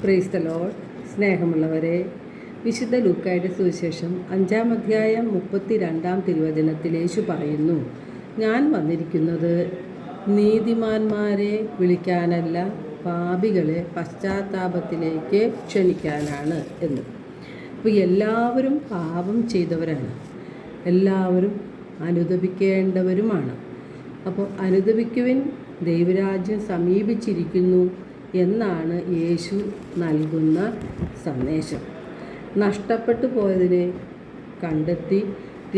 Praise the Lord. സ്നേഹമുള്ളവരെ, വിശുദ്ധ ലൂക്കായുടെ സുവിശേഷം 5-ാം അധ്യായം 32-ാം തിരുവചനത്തിൽ യേശു പറയുന്നു, ഞാൻ വന്നിരിക്കുന്നത് നീതിമാന്മാരെ വിളിക്കാനല്ല, പാപികളെ പശ്ചാത്താപത്തിലേക്ക് ക്ഷണിക്കാനാണ് എന്ന്. അപ്പോൾ എല്ലാവരും പാപം ചെയ്തവരാണ്, എല്ലാവരും അനുതപിക്കേണ്ടവരുമാണ്. അപ്പോൾ അനുതപിക്കുവിൻ, ദൈവരാജ്യം സമീപിച്ചിരിക്കുന്നു എന്നാണ് യേശു നൽകുന്ന സന്ദേശം. നഷ്ടപ്പെട്ടു പോയതിനെ കണ്ടെത്തി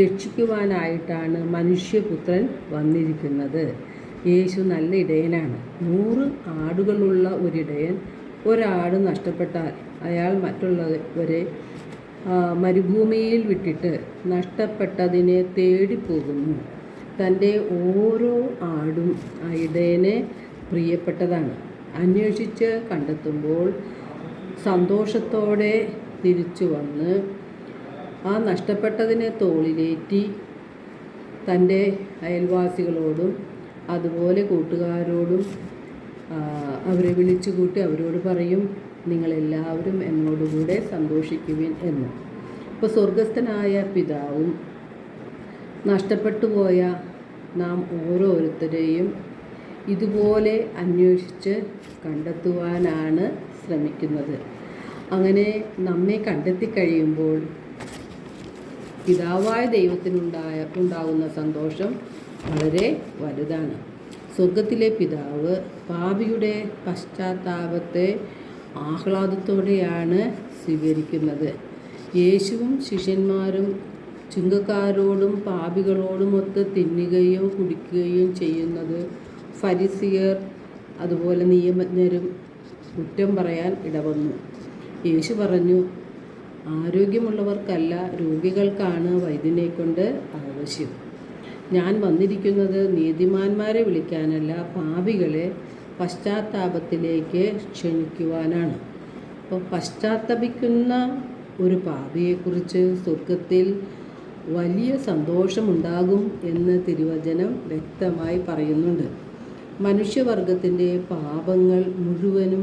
രക്ഷിക്കുവാനായിട്ടാണ് മനുഷ്യപുത്രൻ വന്നിരിക്കുന്നത്. യേശു നല്ല ഇടയനാണ്. 100 ആടുകളുള്ള ഒരിടയൻ ഒരാട് നഷ്ടപ്പെട്ടാൽ അയാൾ മറ്റുള്ളവരെ മരുഭൂമിയിൽ വിട്ടിട്ട് നഷ്ടപ്പെട്ടതിനെ തേടിപ്പോകുന്നു. തൻ്റെ ഓരോ ആടും ആ ഇടയനെ പ്രിയപ്പെട്ടതാണ്. അന്വേഷിച്ച് കണ്ടെത്തുമ്പോൾ സന്തോഷത്തോടെ തിരിച്ചു വന്ന് ആ നഷ്ടപ്പെട്ടതിനെ തോളിലേറ്റി തൻ്റെ അയൽവാസികളോടും അതുപോലെ കൂട്ടുകാരോടും അവരെ വിളിച്ചുകൂട്ടി അവരോട് പറയും, നിങ്ങളെല്ലാവരും എന്നോടുകൂടെ സന്തോഷിക്കുവിൻ എന്ന്. ഇപ്പോൾ സ്വർഗസ്ഥനായ പിതാവും നഷ്ടപ്പെട്ടു പോയ നാം ഓരോരുത്തരെയും ഇതുപോലെ അന്വേഷിച്ച് കണ്ടെത്തുവാനാണ് ശ്രമിക്കുന്നത്. അങ്ങനെ നമ്മെ കണ്ടെത്തിക്കഴിയുമ്പോൾ പിതാവായ ദൈവത്തിനുണ്ടാകുന്ന സന്തോഷം വളരെ വലുതാണ്. സ്വർഗത്തിലെ പിതാവ് പാപിയുടെ പശ്ചാത്താപത്തെ ആഹ്ലാദത്തോടെയാണ് സ്വീകരിക്കുന്നത്. യേശുവും ശിഷ്യന്മാരും ചുങ്കക്കാരോടും പാപികളോടുമൊത്ത് തിന്നുകയും കുടിക്കുകയും ചെയ്യുന്നത് ഫരിസിയർ അതുപോലെ നിയമജ്ഞരും കുറ്റം പറയാൻ ഇടവന്നു. യേശു പറഞ്ഞു, ആരോഗ്യമുള്ളവർക്കല്ല, രോഗികൾക്കാണ് വൈദ്യനെക്കൊണ്ട് ആവശ്യം. ഞാൻ വന്നിരിക്കുന്നത് നീതിമാന്മാരെ വിളിക്കാനല്ല, പാപികളെ പശ്ചാത്താപത്തിലേക്ക് ക്ഷണിക്കുവാനാണ്. അപ്പോൾ പശ്ചാത്തപിക്കുന്ന ഒരു പാപിയെക്കുറിച്ച് സ്വർഗത്തിൽ വലിയ സന്തോഷമുണ്ടാകും എന്ന് തിരുവചനം വ്യക്തമായി പറയുന്നുണ്ട്. മനുഷ്യവർഗത്തിൻ്റെ പാപങ്ങൾ മുഴുവനും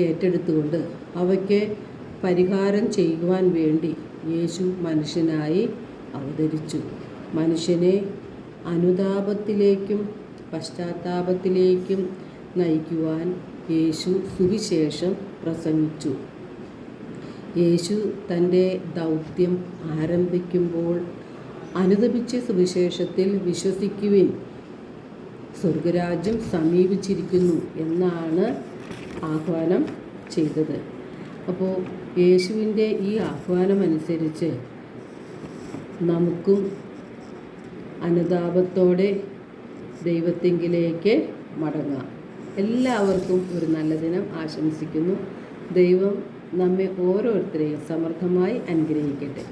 ഏറ്റെടുത്തുകൊണ്ട് അവയ്ക്ക് പരിഹാരം ചെയ്യുവാൻ വേണ്ടി യേശു മനുഷ്യനായി അവതരിച്ചു. മനുഷ്യനെ അനുതാപത്തിലേക്കും പശ്ചാത്താപത്തിലേക്കും നയിക്കുവാൻ യേശു സുവിശേഷം പ്രസംഗിച്ചു. യേശു തൻ്റെ ദൗത്യം ആരംഭിക്കുമ്പോൾ അനുതപിച്ച സുവിശേഷത്തിൽ വിശ്വസിക്കുവിൻ, സ്വർഗരാജ്യം സമീപിച്ചിരിക്കുന്നു എന്നാണ് ആഹ്വാനം ചെയ്തത്. അപ്പോൾ യേശുവിൻ്റെ ഈ ആഹ്വാനമനുസരിച്ച് നമുക്കും അനുതാപത്തോടെ ദൈവത്തിങ്കിലേക്ക് മടങ്ങാം. എല്ലാവർക്കും ഒരു നല്ല ദിനം ആശംസിക്കുന്നു. ദൈവം നമ്മെ ഓരോരുത്തരെയും സമൃദ്ധമായി അനുഗ്രഹിക്കട്ടെ.